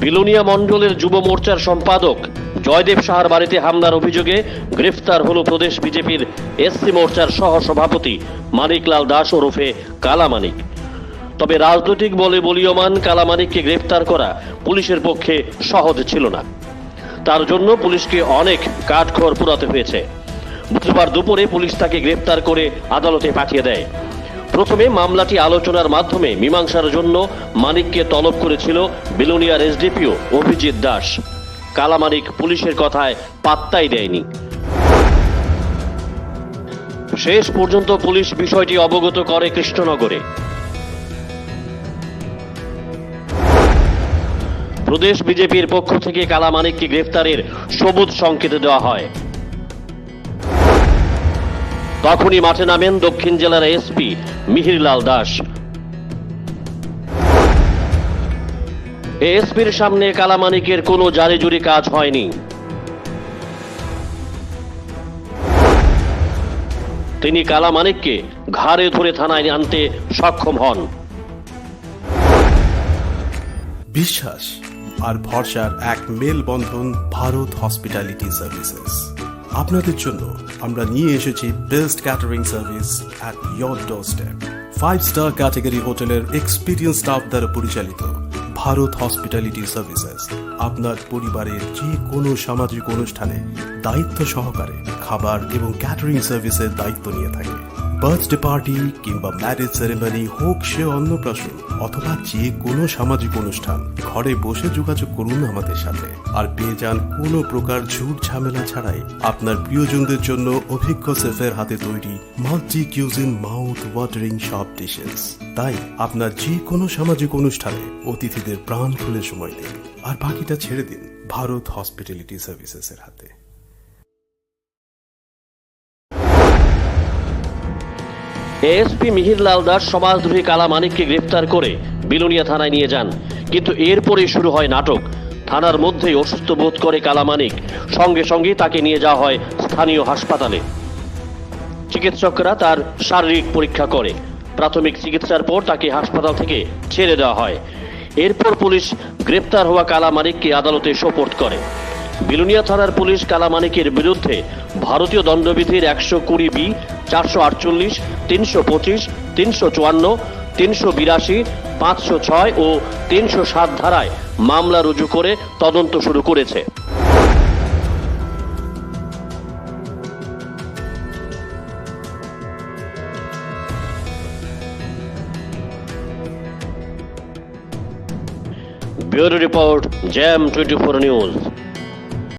বিলোনিয়া মণ্ডলের যুব মোর্চার সম্পাদক জয়দেব সাহার বাড়িতে হামলার অভিযোগে গ্রেফতার হল প্রদেশ বিজেপির এসসি মোর্চার সহ সভাপতি মানিকলাল দাস ওরফে কালামানিক। তবে রাজনৈতিক বলে বলীয়মান কালামানিককে গ্রেফতার করা পুলিশের পক্ষে সহজ ছিল না। তার জন্য পুলিশকে অনেক কাঠখড় পোড়াতে হয়েছে। বুধবার দুপুরে পুলিশ তাকে গ্রেফতার করে আদালতে পাঠিয়ে দেয়। প্রথমে মামলাটি আলোচনার মাধ্যমে মীমাংসার জন্য মানিককে তলব করেছিল বিলোনিয়ার এসডিপিও অভিজিৎ দাস। কালামানিক পুলিশের কথায় পাত্তাই দেয়নি। শেষ পর্যন্ত পুলিশ বিষয়টি অবগত করে কৃষ্ণনগরে। প্রদেশ বিজেপির পক্ষ থেকে কালামানিককে গ্রেফতারের সবুজ সংকেত দেওয়া হয়। তখনই মাঠে নামেন দক্ষিণ জেলার এসপি মিহিরলাল দাস। এসপির সামনে কালামানিকের কোনো জারিজুরি কাজ হয়নি। তিনি কালামানিককে ঘাড়ে ধরে থানায় আনতে সক্ষম হন। বিশ্বাস আর ভরসার এক মেলবন্ধন ভারত হসপিটালিটি সার্ভিসেস। আপনাদের জন্য আমরা নিয়ে এসেছি best catering service at your doorstep. 5-স্টার ক্যাটাগরি হোটেলের এক্সপিরিয়েন্স স্টাফ দ্বারা পরিচালিত ভারত হসপিটালিটি সার্ভিসেস আপনার পরিবারের যে কোনো সামাজিক অনুষ্ঠানে দায়িত্ব সহকারে খাবার এবং ক্যাটারিং সার্ভিসের দায়িত্ব নিয়ে থাকে। বার্থডে পার্টি কিংবা ম্যারেজ সেরেমনি হোক সে অন্নপ্রাশন অথবা যে কোনো সামাজিক অনুষ্ঠান, ঘরে বসে যোগাযোগ করুন আমাদের সাথে আর পেয়ে যান কোনো প্রকার ঝুট ঝামেলা ছাড়াই আপনার প্রিয়জনদের জন্য অভিজ্ঞ শেফের হাতে তৈরি মাল্টি কিউজিন মাউথ ওয়াটারিং সব ডিশেস। তাই আপনার যে কোনো সামাজিক অনুষ্ঠানে অতিথিদের প্রাণ খুলে সময় দিন আর বাকিটা ছেড়ে দিন ভারত হসপিটালিটি সার্ভিসেসের হাতে। এএসপি মিহিরলাল দাস সমাজদ্রোহী কালামানিককে গ্রেফতার করে বিলোনিয়া থানায় নিয়ে যান। কিন্তু এরপরে শুরু হয় নাটক। থানার মধ্যেই অসুস্থ বোধ করে কালামানিক। সঙ্গে সঙ্গে তাকে নিয়ে যাওয়া হয় স্থানীয় হাসপাতালে। চিকিৎসকরা তার শারীরিক পরীক্ষা করে। প্রাথমিক চিকিৎসার পর তাকে হাসপাতাল থেকে ছেড়ে দেওয়া হয়। এরপর পুলিশ গ্রেফতার হওয়া কালামানিককে আদালতে সোপর্দ করে। বিলোনিয়া থানার পুলিশ কালামানিকের বিরুদ্ধে ভারতীয় দণ্ডবিধির 120B, 448, 325, 354, 382, 506 ও 307 ধারায় মামলা রুজু করে তদন্ত শুরু করেছে। Bureau report, jam 24 news.